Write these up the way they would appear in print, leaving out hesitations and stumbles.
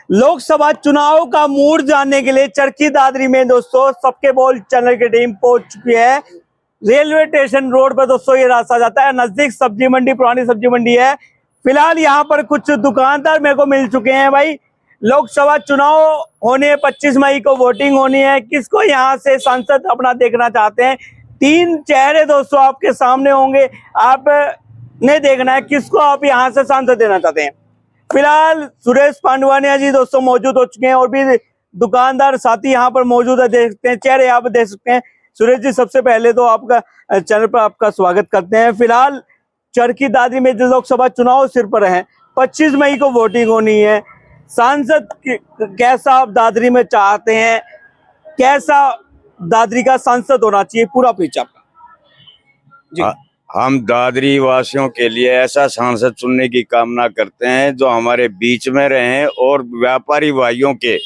लोकसभा चुनाव का मूड जानने के लिए चरखी दादरी में दोस्तों सबके बोल चैनल की टीम पहुंच चुकी है। रेलवे स्टेशन रोड पर दोस्तों ये रास्ता जाता है, नजदीक सब्जी मंडी, पुरानी सब्जी मंडी है। फिलहाल यहाँ पर कुछ दुकानदार मेरे को मिल चुके हैं। भाई लोकसभा चुनाव होने 25 मई को वोटिंग होनी है, किसको यहाँ से सांसद अपना देखना चाहते हैं। 3 चेहरे दोस्तों आपके सामने होंगे, आपने देखना है किसको आप यहाँ से सांसद देना चाहते हैं। फिलहाल सुरेश पांडवानिया जी दोस्तों मौजूद हो चुके हैं और भी दुकानदार साथी यहाँ पर मौजूद है, देखते हैं चेहरे यहाँ पर देख सकते हैं। सुरेश जी सबसे पहले तो आपका चैनल पर आपका स्वागत करते हैं। फिलहाल चरखी दादरी में जो लोकसभा चुनाव सिर पर है, 25 मई को वोटिंग होनी है। सांसद कैसा आप दादरी में चाहते हैं, कैसा दादरी का सांसद होना चाहिए, पूरा पिच आपका जी। हम दादरी वासियों के लिए ऐसा सांसद चुनने की कामना करते हैं जो हमारे बीच में रहे और व्यापारी भाइयों के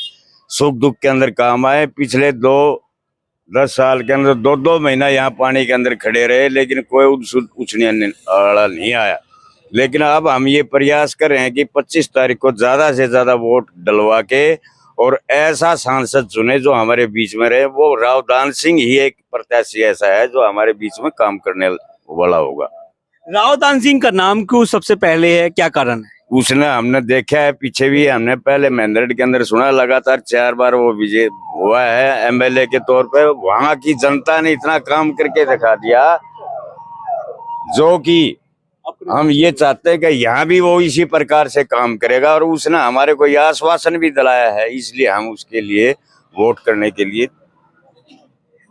सुख दुख के अंदर काम आए। पिछले 10 साल के अंदर 2 महीना यहाँ पानी के अंदर खड़े रहे, लेकिन कोई उछने वाला नहीं आया। लेकिन अब हम ये प्रयास कर रहे हैं कि 25 तारीख को ज्यादा से ज्यादा वोट डलवा के और ऐसा सांसद चुने जो हमारे बीच में रहे। वो रावदान सिंह ही एक प्रत्याशी ऐसा है जो हमारे बीच में काम करने वाला होगा। रावदान सिंह का नाम क्यों सबसे पहले है, क्या कारण है? उसने हमने देखा है, पीछे भी हमने पहले मेंदरड के अंदर सुना, लगातार 4 बार वो विजय हुआ है एमएलए के तौर पे। वहां की जनता ने इतना काम करके दिखा दिया जो कि हम ये चाहते हैं कि यहाँ भी वो इसी प्रकार से काम करेगा। और उसने हमारे को यह आश्वासन भी दिलाया है, इसलिए हम उसके लिए वोट करने के लिए।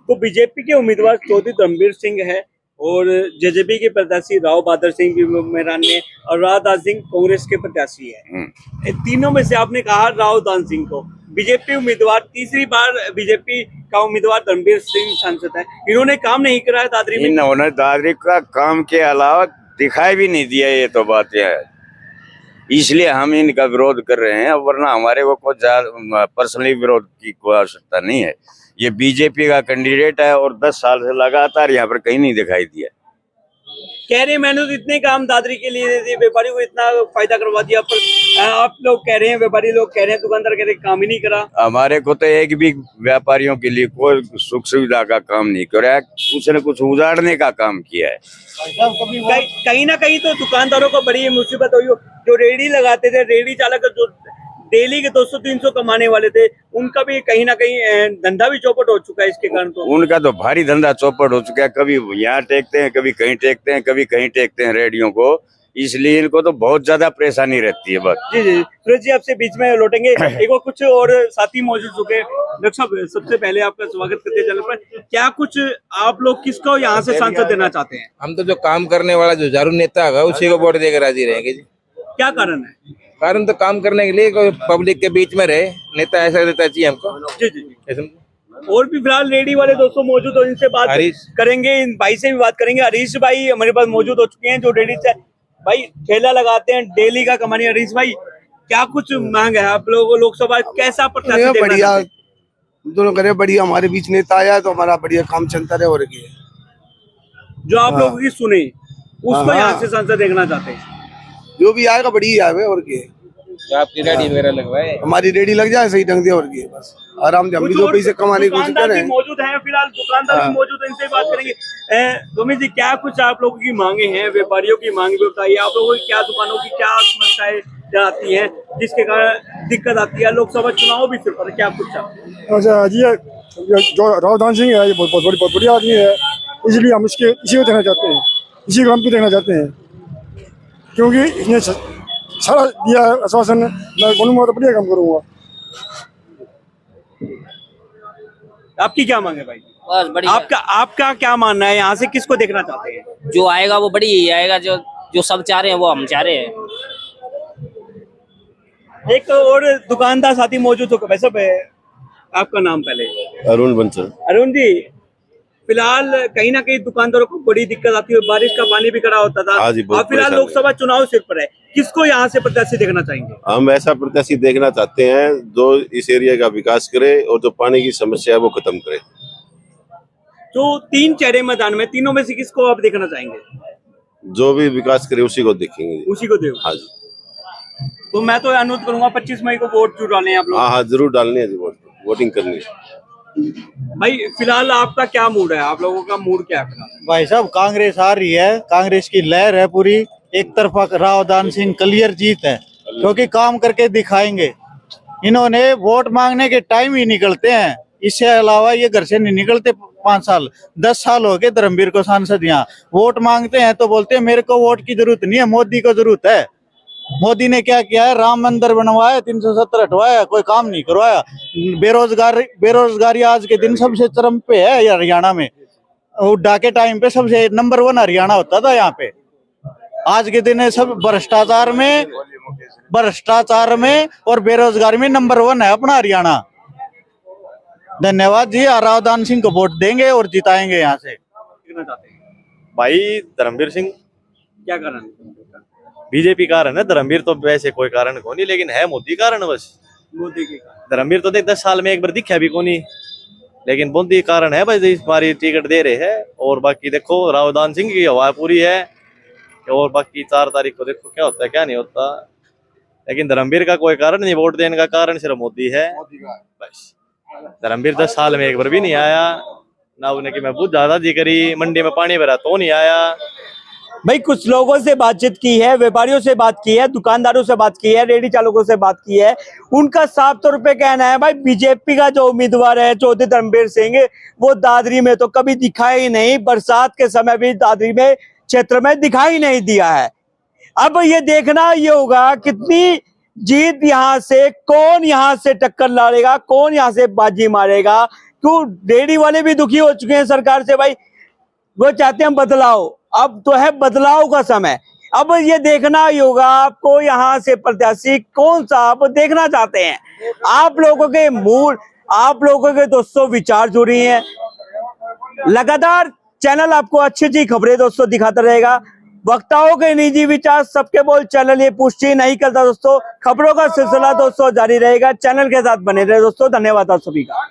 तो बीजेपी के उम्मीदवार चौधरी धर्मवीर सिंह है और जेजेपी के प्रत्याशी राव बहादुर सिंह भी मैदान में और रावदान सिंह कांग्रेस के प्रत्याशी है। इन तीनों में से आपने कहा रावदान सिंह को बीजेपी उम्मीदवार, तीसरी बार बीजेपी का उम्मीदवार धर्मवीर सिंह सांसद है। इन्होंने काम नहीं करा है दादरी में। इन्होंने दादरी का काम के अलावा दिखाई भी नहीं दिया, ये तो बात है। इसलिए हम इनका विरोध कर रहे हैं, वरना हमारे को कोई पर्सनली विरोध की कोई आवश्यकता नहीं है। ये बीजेपी का कैंडिडेट है और 10 साल से लगातार यहाँ पर कहीं नहीं दिखाई दिया। कह रहे मैंने तो इतने काम दादरी के लिए दे दिए, व्यापारी को इतना फायदा करवा दिया, पर आप लोग कह रहे हैं, व्यापारी लोग कह रहे हैं, दुकानदार कह रहे हैं काम ही नहीं करा। हमारे को तो एक भी व्यापारियों के लिए कोई सुख सुविधा का काम नहीं करा, कुछ न कुछ उजाड़ने का काम किया है। कहीं ना कहीं तो दुकानदारों को बड़ी मुसीबत हुई। जो रेडी लगाते थे, रेडी चालक जो डेली के 200-300 कमाने वाले थे, उनका भी कहीं ना कहीं धंधा भी चौपट हो चुका है इसके कारण। तो उनका तो भारी धंधा चौपट हो चुका है। कभी यहाँ टेकते हैं, कभी कहीं टेकते हैं, कभी कहीं टेकते हैं रेडियो को। इसलिए इनको तो बहुत ज्यादा परेशानी रहती है। बस जी जी सूरज जी, आपसे बीच में लौटेंगे। एक और कुछ और साथी मौजूद चुके। डॉक्टर साहब सबसे पहले आपका स्वागत करते हैं चैनल पर। क्या कुछ आप लोग किसको यहाँ से सांसद देना चाहते हैं? हम तो जो काम करने वाला जो जारू नेता है उसी को वोट देकर राजी रहेंगे जी। क्या कारण है? कारण तो काम करने के लिए पब्लिक के बीच में रहे, नेता ऐसा देता चाहिए हमको। जी जी। और भी फिलहाल रेडी वाले दोस्तों मौजूद हो, इनसे बात करेंगे, इन भाई से भी बात करेंगे। हरीश भाई हमारे पास मौजूद हो चुके हैं जो रेडी से भाई ठेला लगाते हैं, डेली का कमानी। हरीश भाई क्या कुछ मांग है आप लोगों को, लोकसभा कैसा प्रत्याशी? बढ़िया, दोनों करे बढ़िया, हमारे बीच नेता आया तो हमारा बढ़िया काम चलता रहे। और जो आप लोगों की सुने उसको यहाँ से सांसद देखना चाहते हैं। जो भी आएगा बढ़िया आवे। और आपकी रेडी वगैरह लगवाए, हमारी रेडी लग जाए सही ढंग से। और बस आराम से हम भी 2 पैसे कमाने की कोशिश कर रहे हैं। मौजूद है फिलहाल, दुकानदार भी मौजूद है, इनसे बात करेंगे। सुमित जी क्या कुछ आप लोगों की मांगे हैं, व्यापारियों की मांग भी बताइए। आप लोगों की क्या दुकानों की क्या समस्याएं आती है जिसके कारण दिक्कत आती है? लोकसभा चुनाव भी सिर पर, क्या कुछ? अच्छा जी, जो रावदान सिंह है ये बहुत बढ़िया आदमी है, इसलिए हम इसी को देखना चाहते हैं, इसी को हम भी देखना चाहते हैं। क्योंकि इसने सारा दिया है आश्वासन, मैं बोलूँगा तो बढ़िया काम करूँगा। आपकी क्या मांग है भाई? बस बढ़िया। आपका क्या मानना है, यहाँ से किसको देखना चाहते हैं? जो आएगा वो बढ़िया ही आएगा, जो सब चाह रहे हैं वो हम चाह रहे हैं। एक और दुकानदार साथी मौजूद हो। वैसे आपका नाम पहले? अरुण बंसल। अरुण जी, फिलहाल कहीं ना कहीं दुकानदारों को बड़ी दिक्कत आती है, बारिश का पानी भी खड़ा होता था। और फिलहाल लोकसभा चुनाव सिर पर है, किसको यहाँ से प्रत्याशी देखना चाहेंगे? हम ऐसा प्रत्याशी देखना चाहते हैं जो इस एरिया का विकास करे और जो पानी की समस्या है वो खत्म करे। तो 3 चेहरे मैदान में, तीनों में से किसको आप देखना चाहेंगे? जो भी विकास करे उसी को देखेंगे। उसी को देखो। हाँ जी। तो मैं तो अनुरोध करूंगा 25 मई को वोट जरूर डालें आप लोग। हाँ हाँ जरूर डालनी है जी, वोटिंग करनी है। भाई फिलहाल आपका क्या मूड है, आप लोगों का मूड क्या है फिलहाल? भाई साहब कांग्रेस आ रही है, कांग्रेस की लहर है पूरी, एक तरफा राव दान सिंह क्लियर जीत है, क्योंकि काम करके दिखाएंगे। इन्होंने वोट मांगने के टाइम ही निकलते हैं, इससे अलावा ये घर से नहीं निकलते। 5 साल 10 साल हो गए धर्मवीर को सांसद, यहाँ वोट मांगते हैं तो बोलते हैं मेरे को वोट की जरूरत नहीं है, मोदी को जरूरत है। मोदी ने क्या किया है, राम मंदिर बनवाया, 370 हटवाया, कोई काम नहीं करवाया। बेरोजगारी आज के दिन सबसे चरम पे है हरियाणा में। हुड्डा के टाइम पे सबसे नंबर 1 हरियाणा होता था यहाँ पे। आज के दिन सब भ्रष्टाचार में और बेरोजगारी में नंबर 1 है अपना हरियाणा। धन्यवाद जी, राव दान सिंह को वोट देंगे और जिताएंगे यहाँ से। भाई धर्मवीर सिंह क्या कारण है? बीजेपी कारण है, धर्मवीर तो वैसे कोई कारण को नहीं, लेकिन है मोदी कारण बस। मोदी के कारण धर्मवीर तो देख 10 साल में एक बार दिखा भी को नहीं, लेकिन मोदी कारण है भाई, इस बार टिकट दे रहे हैं। और बाकी देखो राव दान सिंह की हवा पूरी है, और बाकी 4 तारीख को देखो क्या होता है क्या नहीं होता। लेकिन धर्मवीर का कोई कारण नहीं, वोट देने का कारण सिर्फ मोदी है बस। धर्मवीर 10 साल में एक बार भी नहीं आया ना, उन्हें कि मैं बहुत ज्यादा जी करी, मंडी में पानी भरा तो नहीं आया। भाई कुछ लोगों से बातचीत की है, व्यापारियों से बात की है, दुकानदारों से बात की है, रेडी चालकों से बात की है। उनका साफ तौर पे कहना है भाई बीजेपी का जो उम्मीदवार है चौधरी धर्मवीर सिंह, वो दादरी में तो कभी दिखा ही नहीं, बरसात के समय भी दादरी में क्षेत्र में दिखाई नहीं दिया है। अब ये देखना ये होगा कितनी जीत यहाँ से, कौन यहाँ से टक्कर लड़ेगा, कौन यहाँ से बाजी मारेगा। क्यों रेडी वाले भी दुखी हो चुके हैं सरकार से भाई, वो चाहते हैं बदलाव। अब तो है बदलाव का समय, अब ये देखना ही होगा आपको यहाँ से प्रत्याशी कौन सा आप देखना चाहते हैं। आप लोगों के मूड, आप लोगों के दोस्तों विचार जुड़ी हैं। लगातार चैनल आपको अच्छी अच्छी खबरें दोस्तों दिखाता रहेगा। वक्ताओं के निजी विचार सबके बोल चैनल ये पुष्टि नहीं करता दोस्तों। खबरों का सिलसिला दोस्तों जारी रहेगा, चैनल के साथ बने रहे दोस्तों। धन्यवाद आप सभी का।